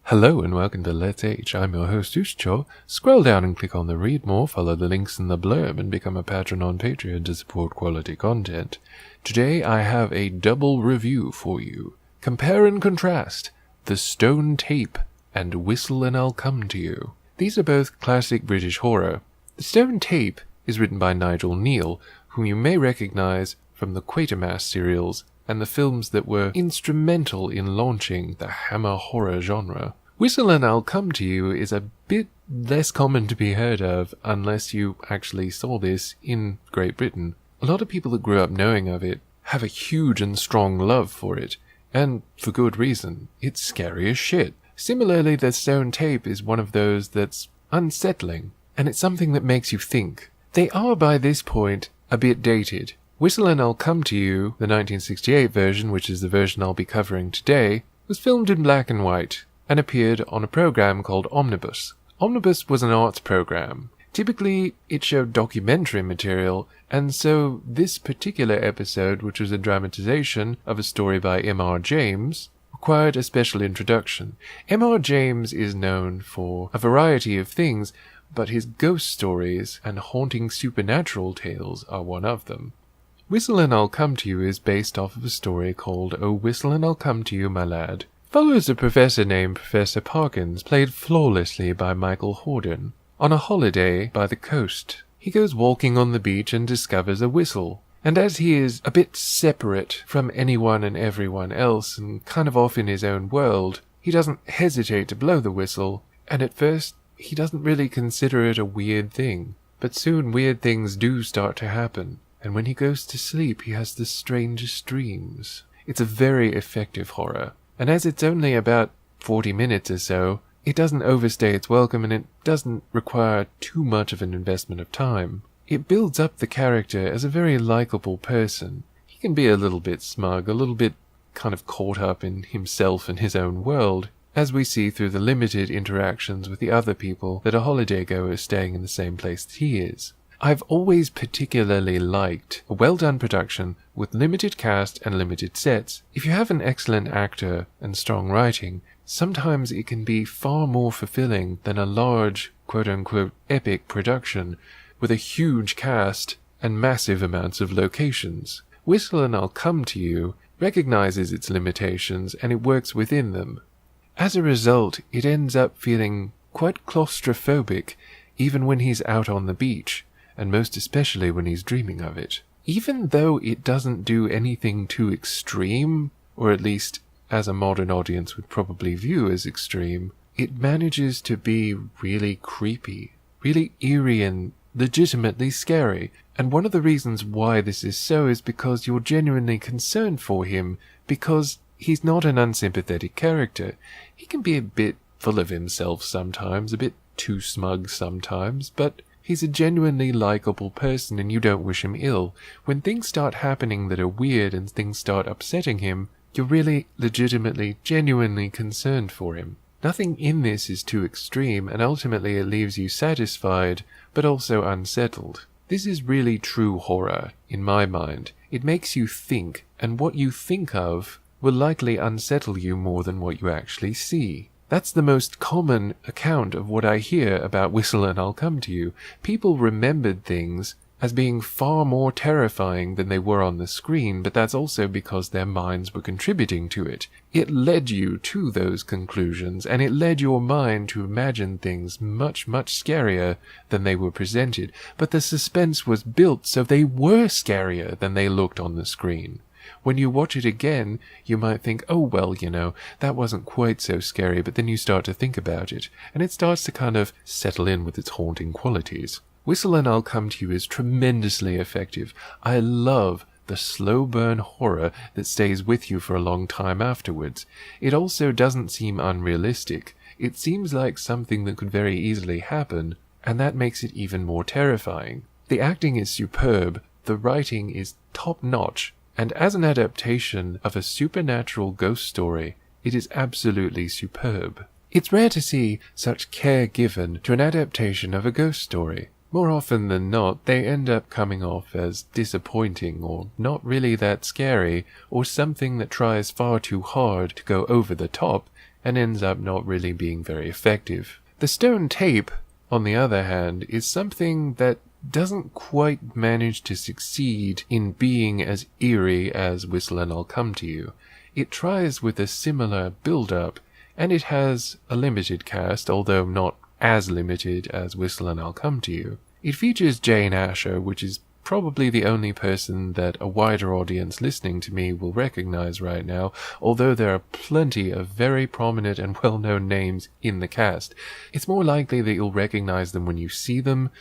Hello and welcome to Let's H. I'm your host Ushcho. Scroll down and click on the read more, follow the links in the blurb, and become a patron on Patreon to support quality content. Today I have a double review for you. Compare and contrast The Stone Tape and Whistle and I'll Come to You. These are both classic British horror. The Stone Tape is written by Nigel Neal, whom you may recognize from the Quatermass serials and the films that were instrumental in launching the Hammer horror genre. Whistle and I'll Come to You is a bit less common to be heard of unless you actually saw this in Great Britain. A lot of people that grew up knowing of it have a huge and strong love for it, and for good reason. It's scary as shit. Similarly, The Stone Tape is one of those that's unsettling, and it's something that makes you think. They are by this point a bit dated. Whistle and I'll Come to You, the 1968 version, which is the version I'll be covering today, was filmed in black and white and appeared on a program called Omnibus. Omnibus was an arts program. Typically, it showed documentary material, and so this particular episode, which was a dramatization of a story by M.R. James, required a special introduction. M.R. James is known for a variety of things, but his ghost stories and haunting supernatural tales are one of them. Whistle and I'll Come to You is based off of a story called Oh Whistle and I'll Come to You, My Lad. Follows a professor named Professor Parkins, played flawlessly by Michael Hordern. On a holiday by the coast, he goes walking on the beach and discovers a whistle. And as he is a bit separate from anyone and everyone else and kind of off in his own world, he doesn't hesitate to blow the whistle, and at first he doesn't really consider it a weird thing. But soon weird things do start to happen, and when he goes to sleep he has the strangest dreams. It's a very effective horror, and as it's only about 40 minutes or so, it doesn't overstay its welcome and it doesn't require too much of an investment of time. It builds up the character as a very likable person. He can be a little bit smug, a little bit kind of caught up in himself and his own world, as we see through the limited interactions with the other people that are holidaygoers staying in the same place that he is. I've always particularly liked a well-done production with limited cast and limited sets. If you have an excellent actor and strong writing, sometimes it can be far more fulfilling than a large, quote-unquote, epic production with a huge cast and massive amounts of locations. Whistle and I'll Come to You recognizes its limitations and it works within them. As a result, it ends up feeling quite claustrophobic even when he's out on the beach, and most especially when he's dreaming of it. Even though it doesn't do anything too extreme, or at least as a modern audience would probably view as extreme, it manages to be really creepy, really eerie and legitimately scary. And one of the reasons why this is so is because you're genuinely concerned for him, because he's not an unsympathetic character. He can be a bit full of himself sometimes, a bit too smug sometimes, but he's a genuinely likable person and you don't wish him ill. When things start happening that are weird and things start upsetting him, you're really legitimately, genuinely concerned for him. Nothing in this is too extreme, and ultimately it leaves you satisfied, but also unsettled. This is really true horror, in my mind. It makes you think, and what you think of will likely unsettle you more than what you actually see. That's the most common account of what I hear about Whistle and I'll Come to You. People remembered things as being far more terrifying than they were on the screen, but that's also because their minds were contributing to it. It led you to those conclusions, and it led your mind to imagine things much, much scarier than they were presented. But the suspense was built so they were scarier than they looked on the screen. When you watch it again, you might think, oh well, that wasn't quite so scary, but then you start to think about it, and it starts to kind of settle in with its haunting qualities. Whistle and I'll Come to You is tremendously effective. I love the slow burn horror that stays with you for a long time afterwards. It also doesn't seem unrealistic. It seems like something that could very easily happen, and that makes it even more terrifying. The acting is superb, the writing is top-notch, and as an adaptation of a supernatural ghost story, it is absolutely superb. It's rare to see such care given to an adaptation of a ghost story. More often than not, they end up coming off as disappointing or not really that scary, or something that tries far too hard to go over the top and ends up not really being very effective. The stone tape, on the other hand, is something that doesn't quite manage to succeed in being as eerie as Whistle and I'll Come to You. It tries with a similar build-up, and it has a limited cast, although not as limited as Whistle and I'll Come to You. It features Jane Asher, which is probably the only person that a wider audience listening to me will recognize right now, although there are plenty of very prominent and well-known names in the cast. It's more likely that you'll recognize them when you see them,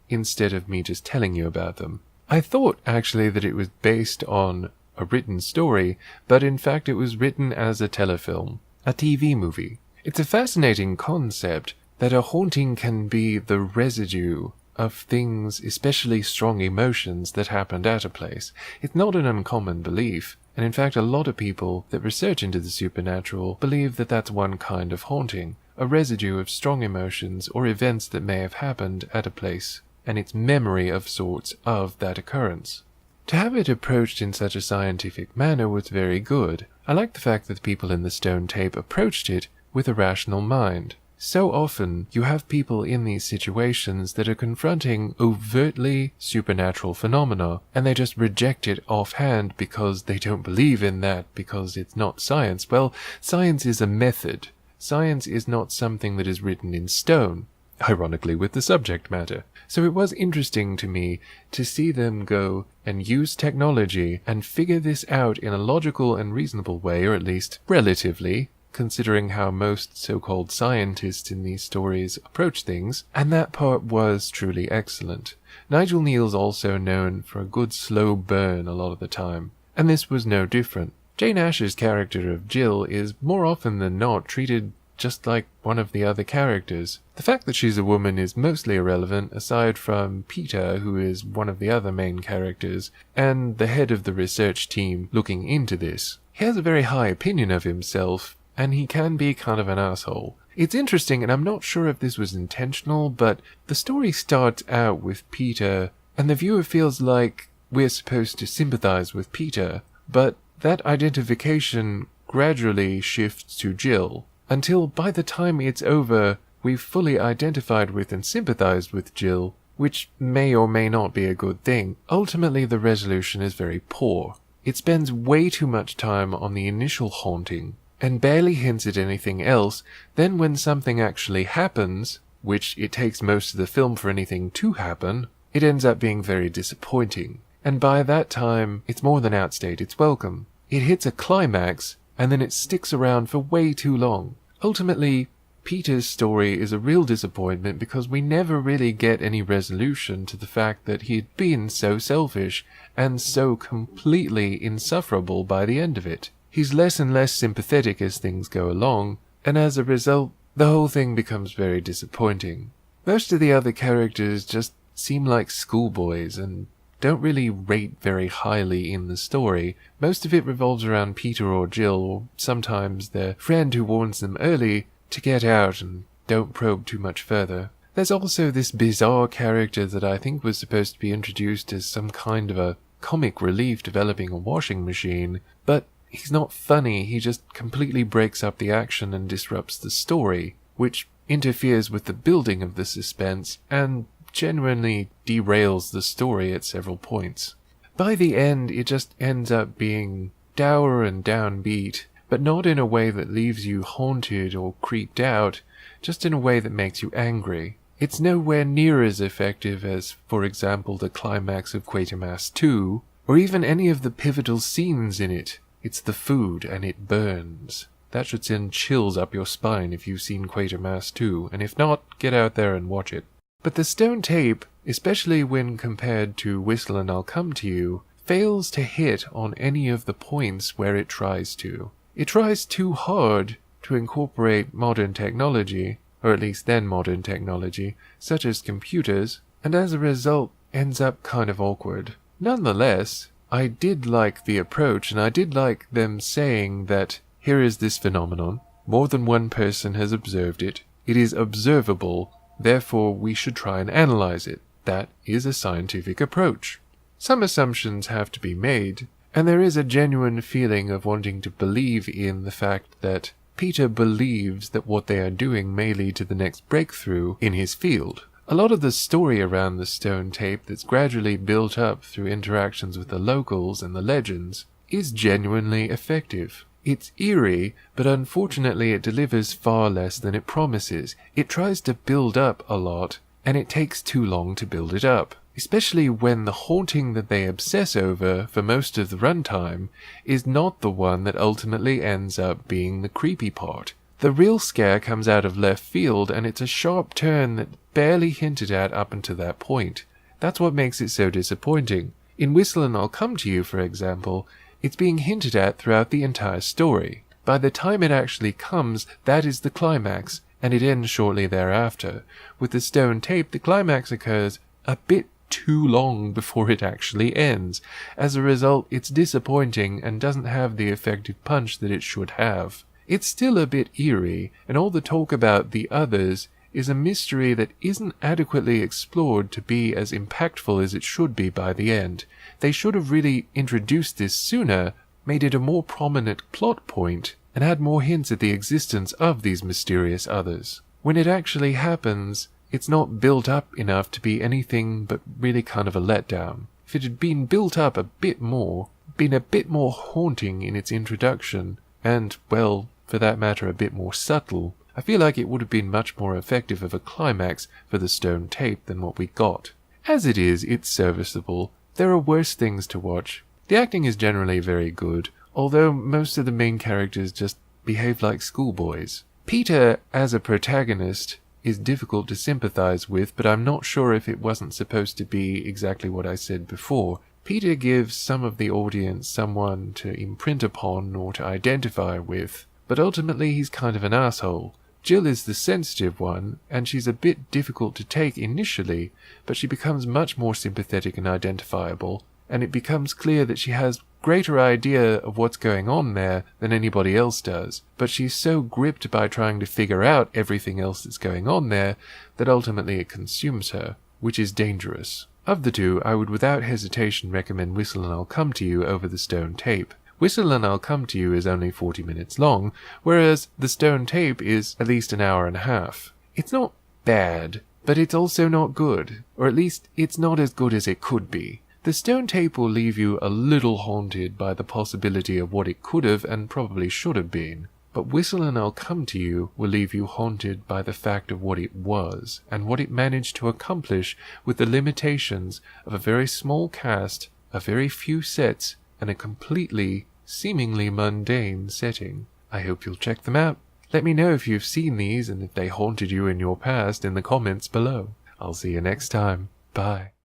instead of me just telling you about them. I thought, actually, that it was based on a written story, but in fact it was written as a telefilm, a TV movie. It's a fascinating concept that a haunting can be the residue of things, especially strong emotions, that happened at a place. It's not an uncommon belief, and in fact a lot of people that research into the supernatural believe that that's one kind of haunting, a residue of strong emotions or events that may have happened at a place, and its memory of sorts of that occurrence. To have it approached in such a scientific manner was very good. I like the fact that the people in the stone tape approached it with a rational mind. So often, you have people in these situations that are confronting overtly supernatural phenomena, and they just reject it offhand because they don't believe in that, because it's not science. Well, science is a method. Science is not something that is written in stone, ironically with the subject matter. So it was interesting to me to see them go and use technology and figure this out in a logical and reasonable way, or at least relatively, considering how most so-called scientists in these stories approach things, and that part was truly excellent. Nigel Kneale's also known for a good slow burn a lot of the time, and this was no different. Jane Asher's character of Jill is more often than not treated just like one of the other characters. The fact that she's a woman is mostly irrelevant, aside from Peter, who is one of the other main characters, and the head of the research team looking into this. He has a very high opinion of himself, and he can be kind of an asshole. It's interesting, and I'm not sure if this was intentional, but the story starts out with Peter, and the viewer feels like we're supposed to sympathize with Peter, but that identification gradually shifts to Jill, until by the time it's over, we've fully identified with and sympathized with Jill, which may or may not be a good thing. Ultimately, the resolution is very poor. It spends way too much time on the initial haunting, and barely hints at anything else. Then when something actually happens, which it takes most of the film for anything to happen, it ends up being very disappointing. And by that time, it's more than outstayed its welcome. It hits a climax, and then it sticks around for way too long. Ultimately, Peter's story is a real disappointment because we never really get any resolution to the fact that he'd been so selfish and so completely insufferable by the end of it. He's less and less sympathetic as things go along, and as a result, the whole thing becomes very disappointing. Most of the other characters just seem like schoolboys and don't really rate very highly in the story. Most of it revolves around Peter or Jill, or sometimes their friend who warns them early to get out and don't probe too much further. There's also this bizarre character that I think was supposed to be introduced as some kind of a comic relief developing a washing machine, but he's not funny. He just completely breaks up the action and disrupts the story, which interferes with the building of the suspense and genuinely derails the story at several points. By the end, it just ends up being dour and downbeat, but not in a way that leaves you haunted or creeped out, just in a way that makes you angry. It's nowhere near as effective as, for example, the climax of Quatermass 2, or even any of the pivotal scenes in it. It's the food, and it burns. That should send chills up your spine if you've seen Quatermass 2, and if not, get out there and watch it. But the stone tape, especially when compared to Whistle and I'll Come to You, fails to hit on any of the points where it tries to. It tries too hard to incorporate modern technology, or at least then modern technology, such as computers, and as a result ends up kind of awkward. Nonetheless, I did like the approach, and I did like them saying that here is this phenomenon, more than one person has observed it, it is observable, therefore we should try and analyze it. That is a scientific approach. Some assumptions have to be made, and there is a genuine feeling of wanting to believe in the fact that Peter believes that what they are doing may lead to the next breakthrough in his field. A lot of the story around the stone tape that's gradually built up through interactions with the locals and the legends is genuinely effective. It's eerie, but unfortunately it delivers far less than it promises. It tries to build up a lot, and it takes too long to build it up. Especially when the haunting that they obsess over for most of the runtime is not the one that ultimately ends up being the creepy part. The real scare comes out of left field, and it's a sharp turn that barely hinted at up until that point. That's what makes it so disappointing. In Whistle and I'll Come to You, for example, it's being hinted at throughout the entire story. By the time it actually comes, that is the climax, and it ends shortly thereafter. With the stone tape, the climax occurs a bit too long before it actually ends. As a result, it's disappointing and doesn't have the effective punch that it should have. It's still a bit eerie, and all the talk about the others is a mystery that isn't adequately explored to be as impactful as it should be by the end. They should have really introduced this sooner, made it a more prominent plot point, and had more hints at the existence of these mysterious others. When it actually happens, it's not built up enough to be anything but really kind of a letdown. If it had been built up a bit more, been a bit more haunting in its introduction, and, well, for that matter, a bit more subtle, I feel like it would have been much more effective of a climax for the stone tape than what we got. As it is, it's serviceable. There are worse things to watch. The acting is generally very good, although most of the main characters just behave like schoolboys. Peter, as a protagonist, is difficult to sympathize with, but I'm not sure if it wasn't supposed to be exactly what I said before. Peter gives some of the audience someone to imprint upon or to identify with, but ultimately he's kind of an asshole. Jill is the sensitive one, and she's a bit difficult to take initially, but she becomes much more sympathetic and identifiable, and it becomes clear that she has greater idea of what's going on there than anybody else does, but she's so gripped by trying to figure out everything else that's going on there that ultimately it consumes her, which is dangerous. Of the two, I would without hesitation recommend Whistle and I'll Come to You over the stone tape. Whistle and I'll Come to You is only 40 minutes long, whereas the stone tape is at least an hour and a half. It's not bad, but it's also not good, or at least it's not as good as it could be. The stone tape will leave you a little haunted by the possibility of what it could have and probably should have been, but Whistle and I'll Come to You will leave you haunted by the fact of what it was, and what it managed to accomplish with the limitations of a very small cast, a very few sets, and a completely, seemingly mundane setting. I hope you'll check them out. Let me know if you've seen these and if they haunted you in your past in the comments below. I'll see you next time. Bye.